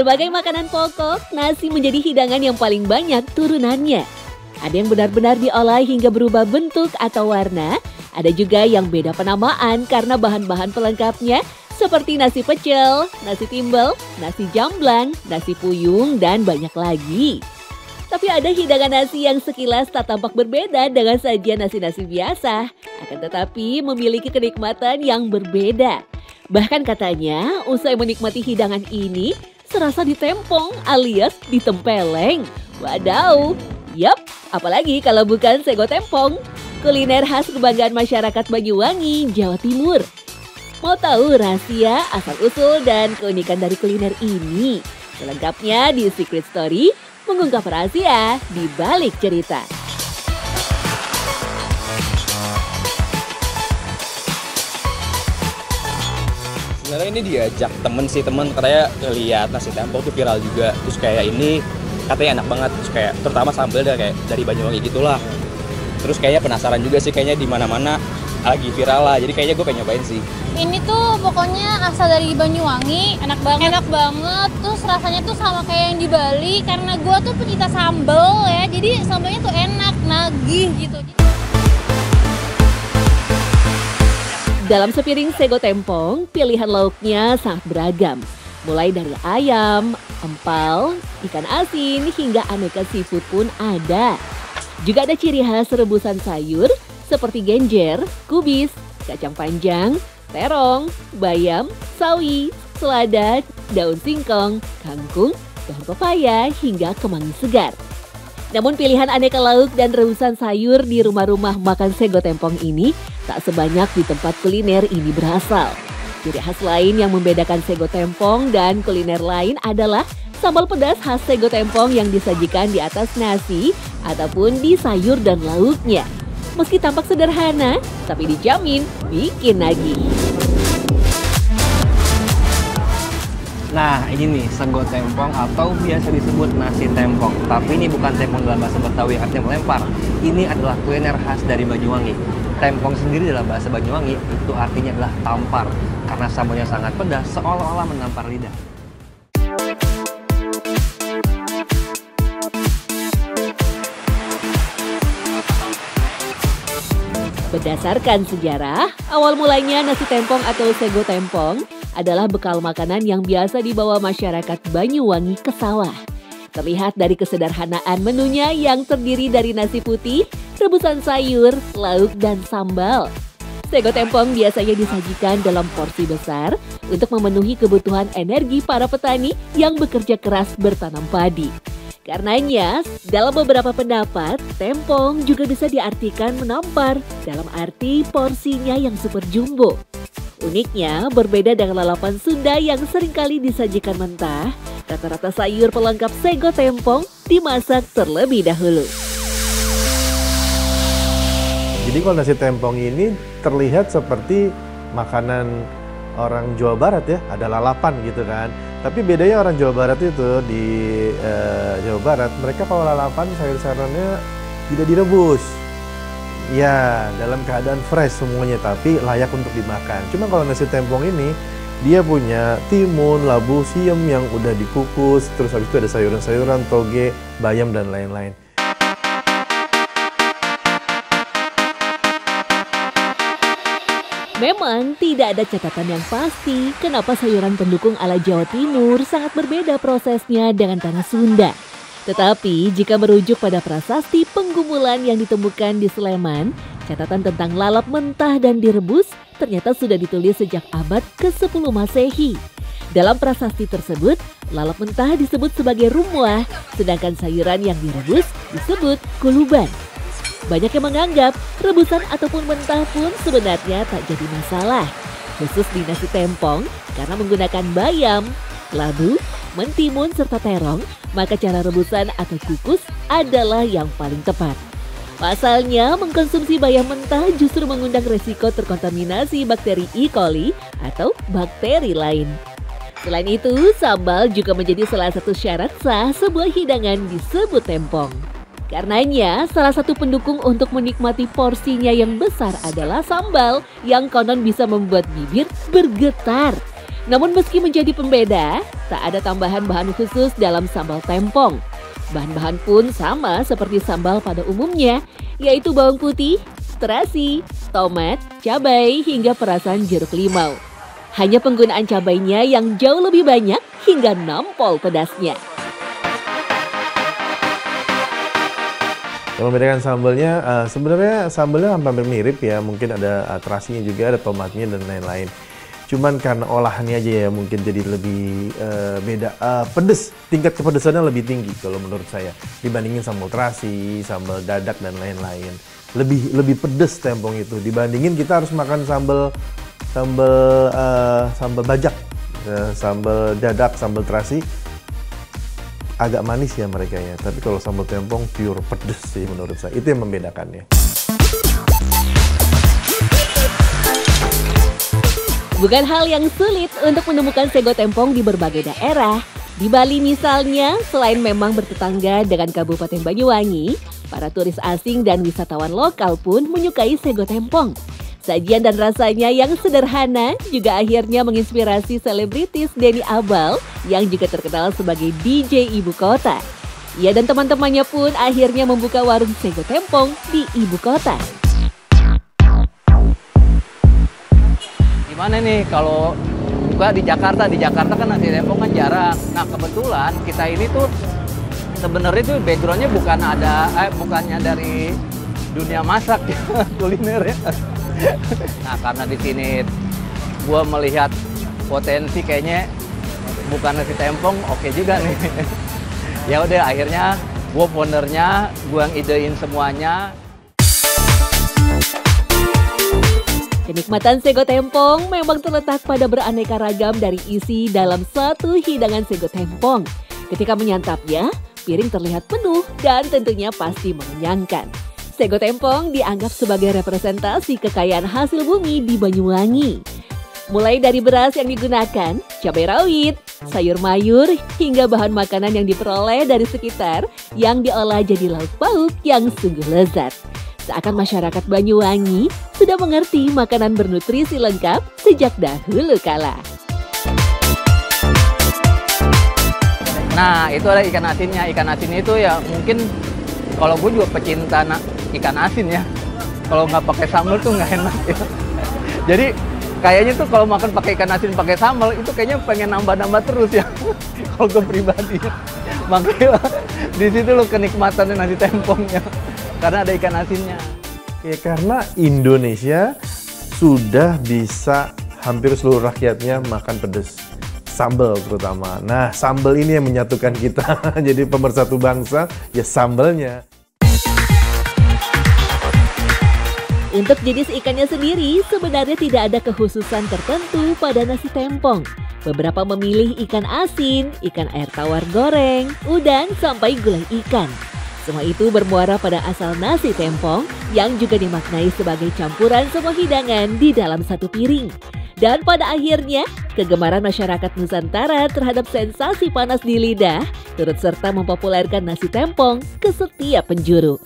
Sebagai makanan pokok, nasi menjadi hidangan yang paling banyak turunannya. Ada yang benar-benar diolah hingga berubah bentuk atau warna, ada juga yang beda penamaan karena bahan-bahan pelengkapnya seperti nasi pecel, nasi timbel, nasi jamblang, nasi puyung, dan banyak lagi. Tapi ada hidangan nasi yang sekilas tak tampak berbeda dengan sajian nasi-nasi biasa, akan tetapi memiliki kenikmatan yang berbeda. Bahkan katanya, usai menikmati hidangan ini, serasa ditempong alias ditempeleng. Wadaw, yap, apalagi kalau bukan sego tempong, kuliner khas kebanggaan masyarakat Banyuwangi, Jawa Timur. Mau tahu rahasia, asal-usul, dan keunikan dari kuliner ini? Selengkapnya di Secret Story, mengungkap rahasia di balik cerita. Sebenarnya ini diajak temen katanya lihat nasi tempong tuh viral juga. Terus kayak ini katanya enak banget, terus kayak terutama sambal dari Banyuwangi gitulah. Terus kayaknya penasaran juga sih, kayaknya di mana-mana lagi viral lah. Jadi kayaknya gue pengen nyobain sih. Ini tuh pokoknya asal dari Banyuwangi, enak banget. Terus rasanya tuh sama kayak yang di Bali karena gue tuh pecinta sambal ya. Jadi sambalnya tuh enak, nagih gitu. Dalam sepiring sego tempong, pilihan lauknya sangat beragam. Mulai dari ayam, empal, ikan asin, hingga aneka seafood pun ada. Juga ada ciri khas rebusan sayur seperti genjer, kubis, kacang panjang, terong, bayam, sawi, selada, daun singkong, kangkung, daun pepaya, hingga kemangi segar. Namun pilihan aneka lauk dan rebusan sayur di rumah-rumah makan sego tempong ini tak sebanyak di tempat kuliner ini berasal. Ciri khas lain yang membedakan sego tempong dan kuliner lain adalah sambal pedas khas sego tempong yang disajikan di atas nasi ataupun di sayur dan lauknya. Meski tampak sederhana, tapi dijamin bikin nagih. Nah, ini nih sego tempong atau biasa disebut nasi tempong. Tapi ini bukan tempong dalam bahasa Betawi artinya melempar. Ini adalah kuliner khas dari Banyuwangi. Tempong sendiri dalam bahasa Banyuwangi itu artinya adalah tampar. Karena sambalnya sangat pedas, seolah-olah menampar lidah. Berdasarkan sejarah, awal mulanya nasi tempong atau sego tempong adalah bekal makanan yang biasa dibawa masyarakat Banyuwangi ke sawah. Terlihat dari kesederhanaan menunya yang terdiri dari nasi putih, rebusan sayur, lauk, dan sambal. Sego tempong biasanya disajikan dalam porsi besar untuk memenuhi kebutuhan energi para petani yang bekerja keras bertanam padi. Karenanya, dalam beberapa pendapat, tempong juga bisa diartikan menampar dalam arti porsinya yang super jumbo. Uniknya, berbeda dengan lalapan Sunda yang seringkali disajikan mentah, rata-rata sayur pelengkap sego tempong dimasak terlebih dahulu. Jadi kalau nasi tempong ini terlihat seperti makanan orang Jawa Barat ya, ada lalapan gitu kan. Tapi bedanya orang Jawa Barat itu di Jawa Barat, mereka kalau lalapan sayur-sayurannya tidak direbus. Ya, dalam keadaan fresh semuanya, tapi layak untuk dimakan. Cuma kalau nasi tempong ini, dia punya timun, labu, siam yang udah dikukus, terus habis itu ada sayuran-sayuran, toge, bayam, dan lain-lain. Memang tidak ada catatan yang pasti kenapa sayuran pendukung ala Jawa Timur sangat berbeda prosesnya dengan tanah Sunda. Tetapi jika merujuk pada prasasti penggumulan yang ditemukan di Sleman, catatan tentang lalap mentah dan direbus ternyata sudah ditulis sejak abad ke-10 Masehi. Dalam prasasti tersebut, lalap mentah disebut sebagai rumwah, sedangkan sayuran yang direbus disebut kuluban. Banyak yang menganggap rebusan ataupun mentah pun sebenarnya tak jadi masalah. Khusus di nasi tempong, karena menggunakan bayam, labu, mentimun, serta terong, maka cara rebusan atau kukus adalah yang paling tepat. Pasalnya, mengkonsumsi bayam mentah justru mengundang resiko terkontaminasi bakteri E. coli atau bakteri lain. Selain itu, sambal juga menjadi salah satu syarat sah sebuah hidangan disebut tempong. Karenanya, salah satu pendukung untuk menikmati porsinya yang besar adalah sambal yang konon bisa membuat bibir bergetar. Namun meski menjadi pembeda, tak ada tambahan bahan khusus dalam sambal tempong. Bahan-bahan pun sama seperti sambal pada umumnya, yaitu bawang putih, terasi, tomat, cabai, hingga perasan jeruk limau. Hanya penggunaan cabainya yang jauh lebih banyak hingga nampol pedasnya. Kalau membedakan sambalnya, sebenarnya sambalnya hampir mirip ya. Mungkin ada terasinya juga, ada tomatnya dan lain-lain. Cuman karena olahannya aja ya mungkin jadi lebih beda. Pedes, tingkat kepedesannya lebih tinggi kalau menurut saya dibandingin sambal terasi, sambal dadak dan lain-lain. Lebih pedes tempong itu dibandingin kita harus makan sambal bajak, sambal dadak, sambal terasi agak manis ya mereka ya. Tapi kalau sambal tempong pure pedes sih menurut saya. Itu yang membedakannya. Bukan hal yang sulit untuk menemukan sego tempong di berbagai daerah. Di Bali misalnya, selain memang bertetangga dengan Kabupaten Banyuwangi, para turis asing dan wisatawan lokal pun menyukai sego tempong. Sajian dan rasanya yang sederhana juga akhirnya menginspirasi selebritis Denny Abal yang juga terkenal sebagai DJ ibu kota. Ia dan teman-temannya pun akhirnya membuka warung sego tempong di ibu kota. Gimana nih kalau buka di Jakarta kan nasi tempong kan jarang. Nah kebetulan kita ini tuh sebenarnya tuh backgroundnya bukannya dari dunia masak ya, kuliner ya. Nah karena di sini gua melihat potensi kayaknya bukan nasi tempong oke juga nih. Ya udah akhirnya gua foundernya, gua yang idein semuanya. Kenikmatan sego tempong memang terletak pada beraneka ragam dari isi dalam satu hidangan sego tempong. Ketika menyantapnya, piring terlihat penuh dan tentunya pasti mengenyangkan. Sego tempong dianggap sebagai representasi kekayaan hasil bumi di Banyuwangi. Mulai dari beras yang digunakan, cabai rawit, sayur mayur, hingga bahan makanan yang diperoleh dari sekitar yang diolah jadi lauk pauk yang sungguh lezat. Seakan masyarakat Banyuwangi sudah mengerti makanan bernutrisi lengkap sejak dahulu kala. Nah itu ada ikan asinnya. Ikan asinnya itu ya mungkin kalau gue juga pecinta ikan asin ya. Kalau nggak pakai sambal tuh nggak enak ya. Jadi kayaknya tuh kalau makan pakai ikan asin pakai sambal itu kayaknya pengen nambah-nambah terus ya. Kalau gue pribadi. Makanya di situ lo kenikmatannya nasi tempongnya. Karena ada ikan asinnya. Ya karena Indonesia sudah bisa hampir seluruh rakyatnya makan pedas. Sambal terutama. Nah sambal ini yang menyatukan kita. Jadi pemersatu bangsa ya sambalnya. Untuk jenis ikannya sendiri sebenarnya tidak ada kekhususan tertentu pada nasi tempong. Beberapa memilih ikan asin, ikan air tawar goreng, udang sampai gulai ikan. Semua itu bermuara pada asal nasi tempong yang juga dimaknai sebagai campuran semua hidangan di dalam satu piring. Dan pada akhirnya, kegemaran masyarakat Nusantara terhadap sensasi panas di lidah turut serta mempopulerkan nasi tempong ke setiap penjuru.